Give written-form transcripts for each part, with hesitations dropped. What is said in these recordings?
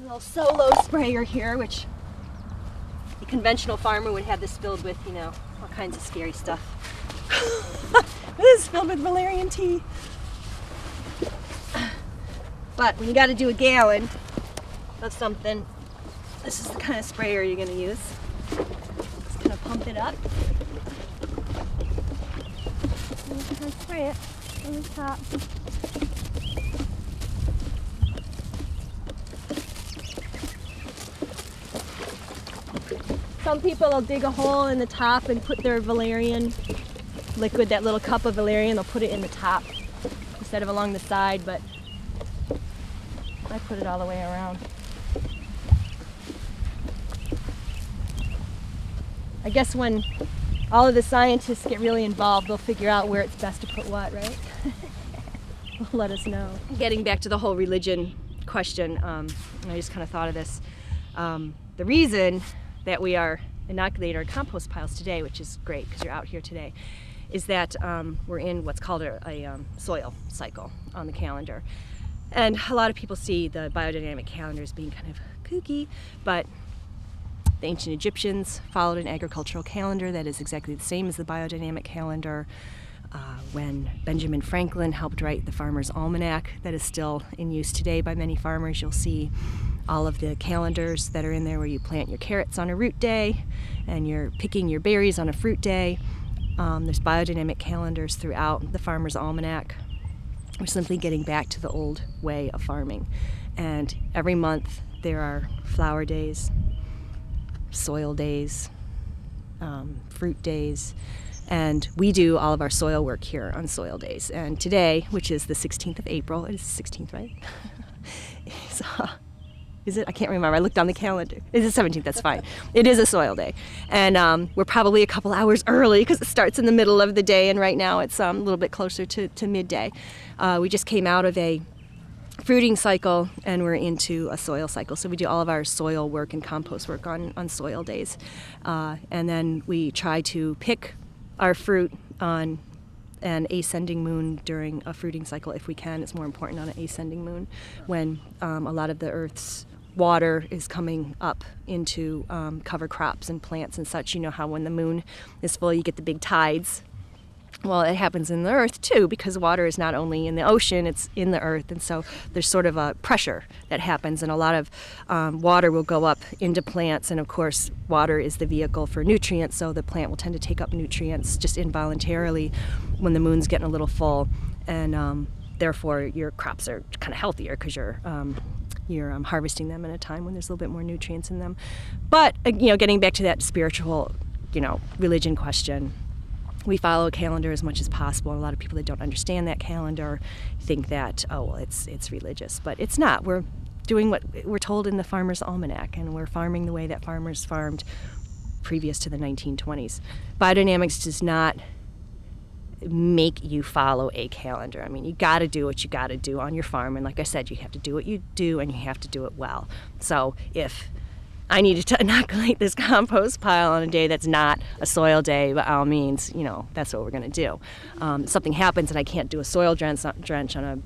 A little solo sprayer here, which a conventional farmer would have this filled with, you know, all kinds of scary stuff. This is filled with valerian tea. But when you got to do a gallon of something, this is the kind of sprayer you're going to use. Just going to pump it up. And spray it on the top. Some people will dig a hole in the top and put their valerian liquid, that little cup of valerian, they'll put it in the top instead of along the side, but I put it all the way around. I guess when all of the scientists get really involved, they'll figure out where it's best to put what, right? Let us know. Getting back to the whole religion question, I just kind of thought of this. The reason that we are inoculating our compost piles today, which is great because you're out here today, is that we're in what's called a soil cycle on the calendar. And a lot of people see the biodynamic calendar as being kind of kooky, but the ancient Egyptians followed an agricultural calendar that is exactly the same as the biodynamic calendar. When Benjamin Franklin helped write the Farmer's Almanac, that is still in use today by many farmers, you'll see all of the calendars that are in there where you plant your carrots on a root day and you're picking your berries on a fruit day. There's biodynamic calendars throughout the Farmer's Almanac. We're simply getting back to the old way of farming. And every month there are flower days, soil days, fruit days, and we do all of our soil work here on soil days. And today, which is the 16th of April, it is the 16th, right? Is it? I can't remember. I looked on the calendar. It's the 17th, that's fine. It is a soil day. And we're probably a couple hours early because it starts in the middle of the day, and right now it's a little bit closer to midday. We just came out of a fruiting cycle and we're into a soil cycle. So we do all of our soil work and compost work on soil days. And then we try to pick our fruit on an ascending moon during a fruiting cycle if we can. It's more important on an ascending moon when a lot of the Earth's water is coming up into cover crops and plants and such. You know how when the moon is full you get the big tides. Well, it happens in the earth too, because water is not only in the ocean, it's in the earth, and so there's sort of a pressure that happens, and a lot of water will go up into plants, and of course water is the vehicle for nutrients, so the plant will tend to take up nutrients just involuntarily when the moon's getting a little full, and therefore your crops are kind of healthier because you're harvesting them in a time when there's a little bit more nutrients in them. But getting back to that spiritual, religion question, we follow a calendar as much as possible. A lot of people that don't understand that calendar think that, it's religious, but it's not. We're doing what we're told in the Farmer's Almanac, and we're farming the way that farmers farmed previous to the 1920s. Biodynamics does not make you follow a calendar. I mean, you got to do what you got to do on your farm, and like I said, you have to do what you do, and you have to do it well. So if I needed to inoculate this compost pile on a day that's not a soil day, by all means, that's what we're going to do. If something happens and I can't do a soil drench on a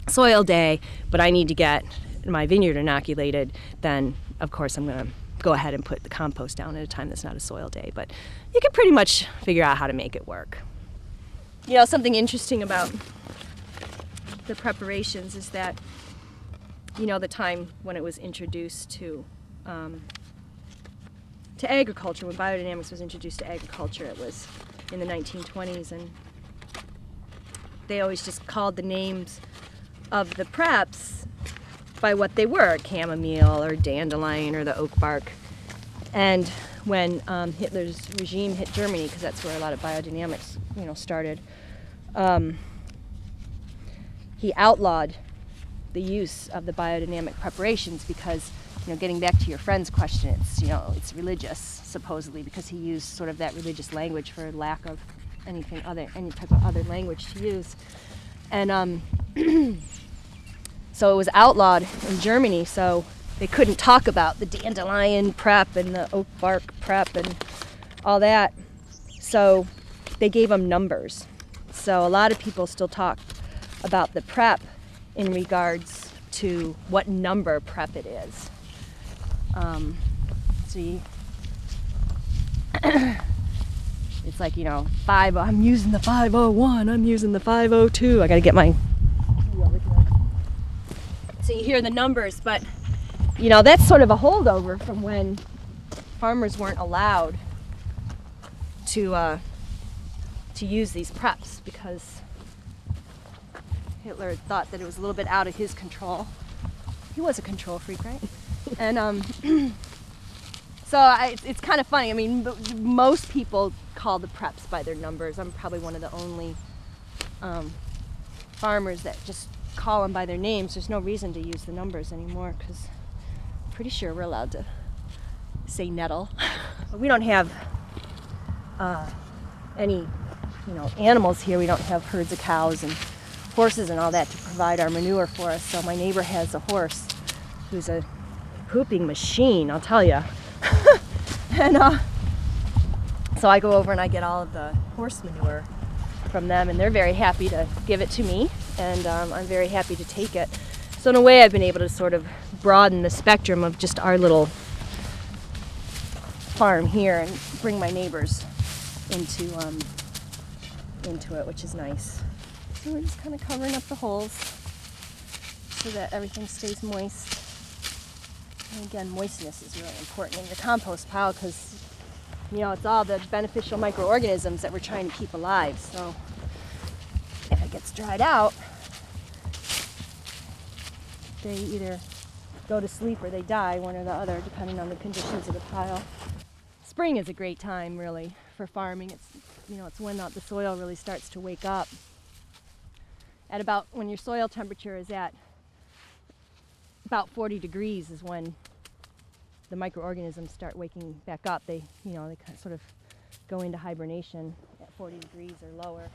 soil day, but I need to get my vineyard inoculated, then of course I'm going to go ahead and put the compost down at a time that's not a soil day. But you can pretty much figure out how to make it work. Something interesting about the preparations is that, the time when it was introduced to agriculture, when biodynamics was introduced to agriculture, it was in the 1920s, and they always just called the names of the preps by what they were, chamomile or dandelion or the oak bark. And when Hitler's regime hit Germany, because that's where a lot of biodynamics started, he outlawed the use of the biodynamic preparations because, getting back to your friend's question, it's religious, supposedly, because he used sort of that religious language for lack of any type of other language to use. And so it was outlawed in Germany, so they couldn't talk about the dandelion prep and the oak bark prep and all that. So they gave them numbers. So a lot of people still talk about the prep in regards to what number prep it is. See, it's like, you know, I'm using the 501, I'm using the 502. I gotta get my key over here. So you hear the numbers, but you know, that's sort of a holdover from when farmers weren't allowed to use these preps, because Hitler thought that it was a little bit out of his control. He was a control freak, right? And so it's kind of funny. I mean, most people call the preps by their numbers. I'm probably one of the only farmers that just call them by their names. There's no reason to use the numbers anymore, because I'm pretty sure we're allowed to say nettle. We don't have any, you know, animals here. We don't have herds of cows and horses and all that to provide our manure for us. So my neighbor has a horse who's a pooping machine, I'll tell you. And so I go over and I get all of the horse manure from them, and they're very happy to give it to me, and I'm very happy to take it. So in a way, I've been able to sort of broaden the spectrum of just our little farm here and bring my neighbors into it, which is nice. So we're just kind of covering up the holes so that everything stays moist. And again, moistness is really important in your compost pile, because, you know, it's all the beneficial microorganisms that we're trying to keep alive. So if it gets dried out, they either go to sleep or they die, one or the other, depending on the conditions of the pile. Spring is a great time, really, for farming. It's, you know, it's when the soil really starts to wake up. At about, when your soil temperature is at about 40 degrees is when the microorganisms start waking back up. They, you know, they kind of sort of go into hibernation at 40 degrees or lower.